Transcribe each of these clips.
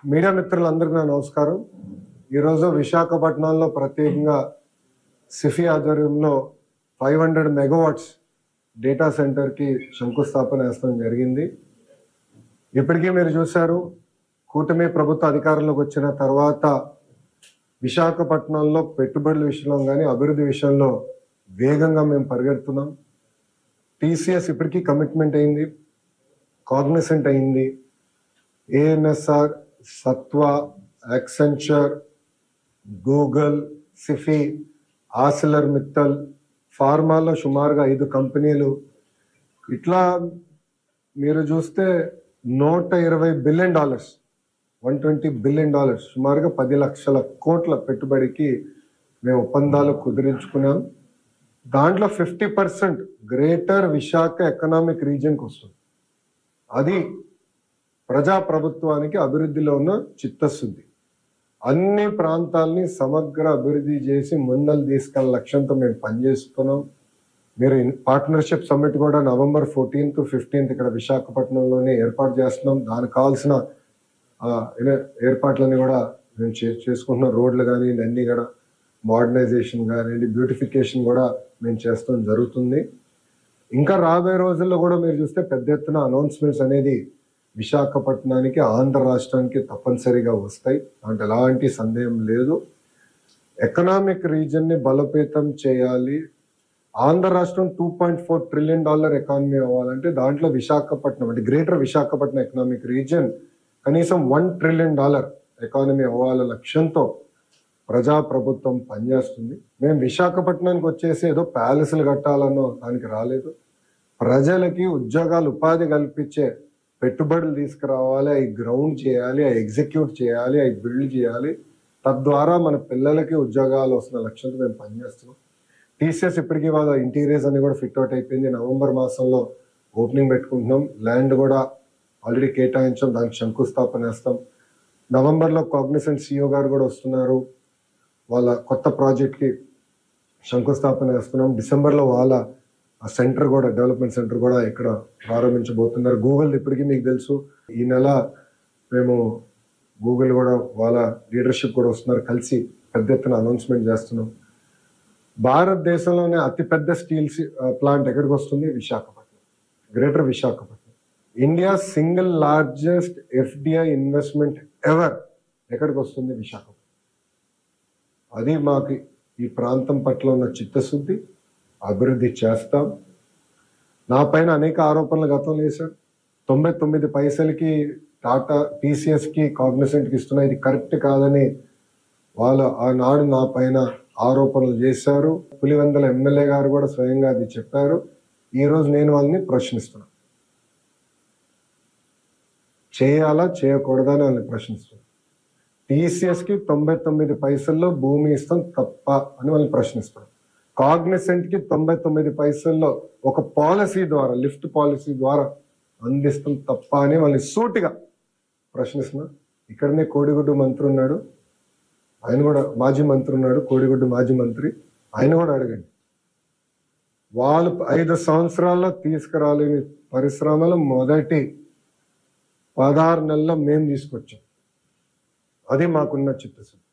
Media మిత్రులందరికీ నా నమస్కారం. ఈరోజు విశాఖపట్నంలో ప్రత్యేకంగా సిఫీ ఆధ్వర్యంలో 500 మెగావాట్స్ డేటా సెంటర్కి శంకుస్థాపన వేయడం జరిగింది. ఇప్పటికీ మీరు చూశారు, కూటమి ప్రభుత్వ అధికారంలోకి వచ్చిన తర్వాత విశాఖపట్నంలో పెట్టుబడుల విషయంలో కానీ అభివృద్ధి విషయంలో వేగంగా మేము పరిగెడుతున్నాం. టీసీఎస్ ఇప్పటికీ కమిట్మెంట్ అయింది, కాగ్నిసెంట్ అయింది, ANSR, Sattva, Accenture, Google, Sify, Arcelor Mittal, ఫార్మాలో సుమారుగా 5 కంపెనీలు. ఇట్లా మీరు చూస్తే $120 బిలియన్, $120 బిలియన్, సుమారుగా 10 లక్షల కోట్ల పెట్టుబడికి మేము ఒప్పందాలు కుదిరించుకున్నాం. దాంట్లో 50% గ్రేటర్ విశాఖ ఎకనామిక్ రీజియన్కి వస్తుంది. అది ప్రజాప్రభుత్వానికి అభివృద్ధిలో ఉన్న చిత్తశుద్ధి. అన్ని ప్రాంతాలని సమగ్ర అభివృద్ధి చేసి ముందలు తీసుకెళ్ళ లక్ష్యంతో మేము పనిచేస్తున్నాం. మీరు పార్ట్నర్షిప్ సమ్మిట్ కూడా November 14th, 15th ఇక్కడ విశాఖపట్నంలోనే ఏర్పాటు చేస్తున్నాం. దానికి కావాల్సిన ఏర్పాట్లన్నీ కూడా మేము చేసుకుంటున్నాం. రోడ్లు కానీ అన్నీ కూడా మోడర్నైజేషన్ కానీ బ్యూటిఫికేషన్ కూడా మేము చేస్తాం జరుగుతుంది. ఇంకా రాబోయే రోజుల్లో కూడా మీరు చూస్తే పెద్ద ఎత్తున అనౌన్స్మెంట్స్ అనేది విశాఖపట్నానికి, ఆంధ్ర రాష్ట్రానికి తప్పనిసరిగా వస్తాయి. అంటే ఎలాంటి సందేహం లేదు. ఎకనామిక్ రీజన్ని బలోపేతం చేయాలి. ఆంధ్ర రాష్ట్రం $2.4 ట్రిలియన్ ఎకానమీ అవ్వాలంటే దాంట్లో విశాఖపట్నం అంటే గ్రేటర్ విశాఖపట్నం ఎకనామిక్ రీజన్ కనీసం $1 ట్రిలియన్ ఎకానమీ అవ్వాల లక్ష్యంతో ప్రజాప్రభుత్వం పనిచేస్తుంది. మేము విశాఖపట్నానికి వచ్చేసి ఏదో ప్యాలెస్లు కట్టాలన్నో దానికి రాలేదు. ప్రజలకి ఉద్యోగాలు, ఉపాధి కల్పించే పెట్టుబడులు తీసుకురావాలి, అవి గ్రౌండ్ చేయాలి, అవి ఎగ్జిక్యూట్ చేయాలి, అవి బిల్డ్ చేయాలి. తద్వారా మన పిల్లలకి ఉద్యోగాలు వస్తున్న లక్ష్యంతో మేము పనిచేస్తున్నాం. టీసీఎస్ ఇప్పటికీ వాళ్ళ ఇంటీరియర్స్ అన్ని కూడా ఫిట్ అవుట్ అయిపోయింది. నవంబర్ మాసంలో ఓపెనింగ్ పెట్టుకుంటున్నాం. ల్యాండ్ కూడా ఆల్రెడీ కేటాయించాం, దానికి శంకుస్థాపన వేస్తాం. నవంబర్లో కాగ్నిసెంట్ సిఇఓ గారు కూడా వస్తున్నారు, వాళ్ళ కొత్త ప్రాజెక్ట్కి శంకుస్థాపన వేస్తున్నాం. డిసెంబర్లో వాళ్ళ సెంటర్ కూడా, డెవలప్మెంట్ సెంటర్ కూడా ఇక్కడ ప్రారంభించబోతున్నారు. గూగుల్ ఇప్పటికీ మీకు తెలుసు, ఈ నెల మేము గూగుల్ కూడా వాళ్ళ లీడర్షిప్ కూడా వస్తున్నారు, కలిసి పెద్ద ఎత్తున అనౌన్స్మెంట్ చేస్తున్నాం. భారతదేశంలోనే అతిపెద్ద స్టీల్ ప్లాంట్ ఎక్కడికి వస్తుంది? Visakhapatnam, greater Visakhapatnam. India single largest FDI investment ever ఎక్కడికి వస్తుంది? విశాఖపట్నం. అది మాకు ఈ ప్రాంతం పట్ల ఉన్న చిత్తశుద్ధి. అభివృద్ధి చేస్తాం. నా పైన అనేక ఆరోపణలు గతంలో వేశారు. 99 పైసలకి టాటా, టీసీఎస్కి, కాగ్నిసెంట్కి ఇస్తున్నా, ఇది కరెక్ట్ కాదని వాళ్ళు ఆనాడు నా పైన ఆరోపణలు చేశారు. పులివెందుల ఎమ్మెల్యే గారు కూడా స్వయంగా అది చెప్పారు. ఈరోజు నేను వాళ్ళని ప్రశ్నిస్తున్నాను. చేయాలా చేయకూడదా అని వాళ్ళని ప్రశ్నిస్తున్నాను. టీసీఎస్కి 99 పైసల్లో భూమి ఇస్తాం తప్ప అని వాళ్ళని ప్రశ్నిస్తున్నాను. కాగ్నిసెంట్కి 99 పైసల్లో ఒక పాలసీ ద్వారా, లిఫ్ట్ పాలసీ ద్వారా అందిస్తాం తప్ప అని వాళ్ళని సూటిగా ప్రశ్నిస్తున్నా. ఇక్కడనే కోడిగుడ్డు మంత్రి ఉన్నాడు, ఆయన కూడా మాజీ మంత్రి ఉన్నాడు, కోడిగుడ్డు మాజీ మంత్రి, ఆయన కూడా అడగండి. వాళ్ళు 5 సంవత్సరాల్లో తీసుకురాలేని పరిశ్రమలు మొదటి 16 నెలల్లో మేము తీసుకొచ్చాం. అది మాకున్న చిత్తశుద్ధి.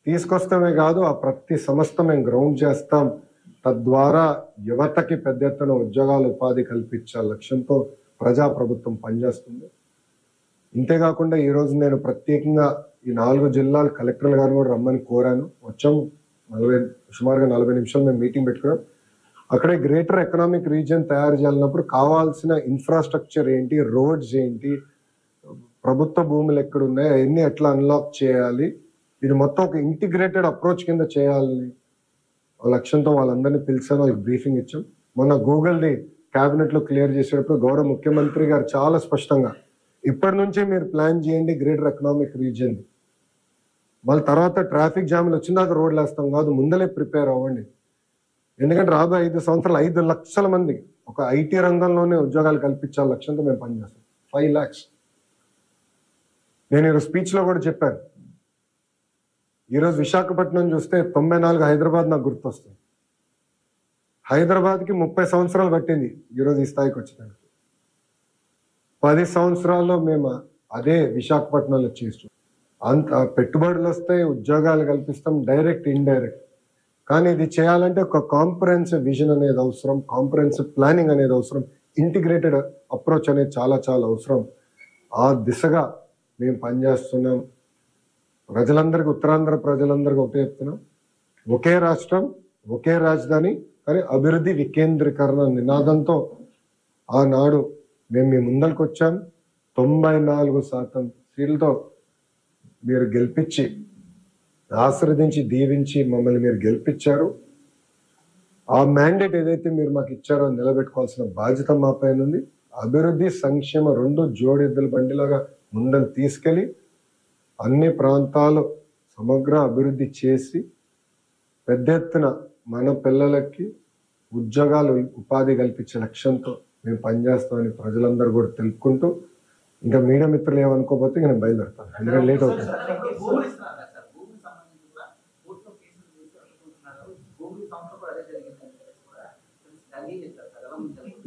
తీసుకొస్తామే కాదు, ఆ ప్రతి సంస్థ మేము గ్రౌండ్ చేస్తాం. తద్వారా యువతకి పెద్ద ఎత్తున ఉద్యోగాలు, ఉపాధి కల్పించే లక్ష్యంతో ప్రజాప్రభుత్వం పనిచేస్తుంది. ఇంతేకాకుండా ఈరోజు నేను ప్రత్యేకంగా ఈ 4 జిల్లాల కలెక్టర్ల గారిని కూడా రమ్మని కోరాను. వచ్చాము, సుమారుగా 40 నిమిషాలు మేము మీటింగ్ పెట్టుకున్నాం. అక్కడే గ్రేటర్ ఎకనామిక్ రీజియన్ తయారు చేయాలన్నప్పుడు కావాల్సిన ఇన్ఫ్రాస్ట్రక్చర్ ఏంటి, రోడ్స్ ఏంటి, ప్రభుత్వ భూములు ఎక్కడున్నాయి, అవన్నీ ఎట్లా అన్లాక్ చేయాలి, ఇది మొత్తం ఒక ఇంటిగ్రేటెడ్ అప్రోచ్ కింద చేయాలని లక్ష్యంతో వాళ్ళందరినీ పిలిచాను, వాళ్ళకి బ్రీఫింగ్ ఇచ్చాం. మొన్న గూగుల్ని క్యాబినెట్లో క్లియర్ చేసేటప్పుడు గౌరవ ముఖ్యమంత్రి గారు చాలా స్పష్టంగా, ఇప్పటి నుంచే మీరు ప్లాన్ చేయండి గ్రేటర్ ఎకనామిక్ రీజియన్, మళ్ళీ తర్వాత ట్రాఫిక్ జామ్లు వచ్చిందాక రోడ్లు వేస్తాం కాదు, ముందలే ప్రిపేర్ అవ్వండి. ఎందుకంటే రాబోయే 5 సంవత్సరాలు 5 లక్షల మంది ఒక ఐటీ రంగంలోనే ఉద్యోగాలు కల్పించాల లక్ష్యంతో మేము పనిచేస్తాం. 5 lakhs. నేను ఈరోజు స్పీచ్లో కూడా చెప్పాను. ఈరోజు విశాఖపట్నం చూస్తే 94 హైదరాబాద్ నాకు గుర్తొస్తుంది. హైదరాబాద్కి 30 సంవత్సరాలు పట్టింది ఈరోజు ఈ స్థాయికి వచ్చేదానికి. 10 సంవత్సరాల్లో మేము అదే విశాఖపట్నంలో చేస్తూ అంత పెట్టుబడులు వస్తాయి, ఉద్యోగాలు కల్పిస్తాం, డైరెక్ట్ ఇండైరెక్ట్. కానీ ఇది చేయాలంటే ఒక కాంప్రహెన్సివ్ విజన్ అనేది అవసరం, కాంప్రహెన్సివ్ ప్లానింగ్ అనేది అవసరం, ఇంటిగ్రేటెడ్ అప్రోచ్ అనేది చాలా చాలా అవసరం. ఆ దిశగా మేము పనిచేస్తున్నాం. ప్రజలందరికీ, ఉత్తరాంధ్ర ప్రజలందరికీ ఒకటే చెప్తున్నాం, ఒకే రాష్ట్రం, ఒకే రాజధాని, కానీ అభివృద్ధి వికేంద్రీకరణ నినాదంతో ఆనాడు మేము మీ ముందరికి వచ్చాం. 94% సీట్లతో మీరు గెలిపించి, ఆశీర్వదించి, దీవించి మమ్మల్ని మీరు గెలిపించారు. ఆ మ్యాండేట్ ఏదైతే మీరు మాకు ఇచ్చారో నిలబెట్టుకోవాల్సిన బాధ్యత మా పైన ఉంది. అభివృద్ధి సంక్షేమ రెండు జోడెద్దుల బండిలాగా ముందని తీసుకెళ్ళి అన్ని ప్రాంతాలు సమగ్ర అభివృద్ధి చేసి పెద్ద ఎత్తున మన పిల్లలకి ఉద్యోగాలు, ఉపాధి కల్పించే లక్ష్యంతో మేము పనిచేస్తామని ప్రజలందరూ కూడా తెలుపుకుంటూ, ఇంకా మీడియా మిత్రులు ఏమనుకోకపోతే ఇంకా నేను బయలుదేరుతాను, ఎందుకంటే లేట్ అవుతుంది.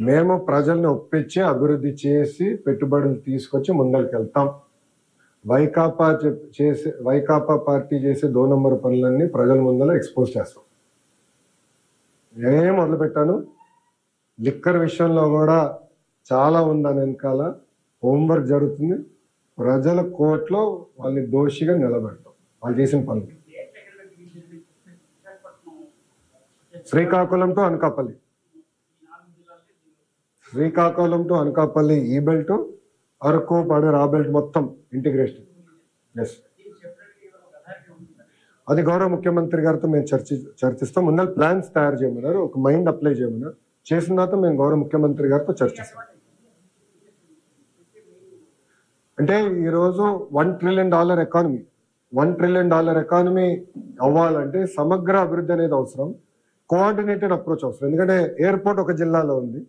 మేము ప్రజల్ని ఒప్పించి అభివృద్ధి చేసి పెట్టుబడులు తీసుకొచ్చి ముందరికి వెళ్తాం. వైకాపా పార్టీ చేసే 2 నంబర్ పనులన్నీ ప్రజల ముందర ఎక్స్పోజ్ చేస్తాం. నేనే మొదలు పెట్టాను. లిక్కర్ విషయంలో కూడా చాలా ఉందని వెనకాల హోంవర్క్ జరుగుతుంది. ప్రజల కోర్టులో వాళ్ళని దోషిగా నిలబెడతాం వాళ్ళు చేసిన పనులు. శ్రీకాకుళం టు అనకాపల్లి, శ్రీకాకుళం టు అనకాపల్లి ఈ బెల్ట్, అరకు, పాడేరు ఆ బెల్ట్ మొత్తం ఇంటిగ్రేషన్. ఎస్, అది గౌరవ ముఖ్యమంత్రి గారితో మేము చర్చిస్తాం. ముందర ప్లాన్స్ తయారు చేయమన్నారు, ఒక మైండ్ అప్లై చేయమన్నారు. చేసిన తర్వాత మేము గౌరవ ముఖ్యమంత్రి గారితో చర్చిస్తాం. అంటే ఈరోజు $1 ట్రిలియన్ ఎకానమీ, $1 ట్రిలియన్ ఎకానమీ అవ్వాలంటే సమగ్ర అభివృద్ధి అనేది అవసరం, కోఆర్డినేటెడ్ అప్రోచ్ అవసరం. ఎందుకంటే ఎయిర్పోర్ట్ ఒక జిల్లాలో ఉంది,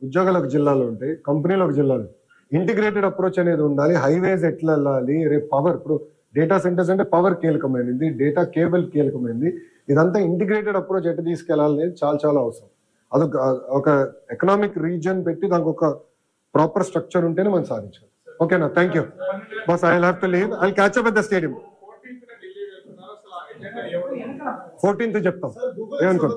ఉద్యోగాలు ఒక జిల్లాలో ఉంటాయి, కంపెనీలు ఒక జిల్లాలో. ఇంటిగ్రేటెడ్ అప్రోచ్ అనేది ఉండాలి. హైవేస్ ఎట్లా వెళ్ళాలి, రేపు పవర్, ఇప్పుడు డేటా సెంటర్స్ అంటే పవర్ కీలకమైనది, డేటా కేబుల్ కీలకమైనది. ఇదంతా ఇంటిగ్రేటెడ్ అప్రోచ్ ఎట్లా తీసుకెళ్లాలనేది చాలా చాలా అవసరం. అదొక ఒక ఎకనామిక్ రీజన్ పెట్టి దానికి ఒక ప్రాపర్ స్ట్రక్చర్ ఉంటేనే మనం సాధించాలి. ఓకేనా? Thank you boss. I have to leave. I catch up at the stadium. 14th చెప్తాం. ఏమనుకో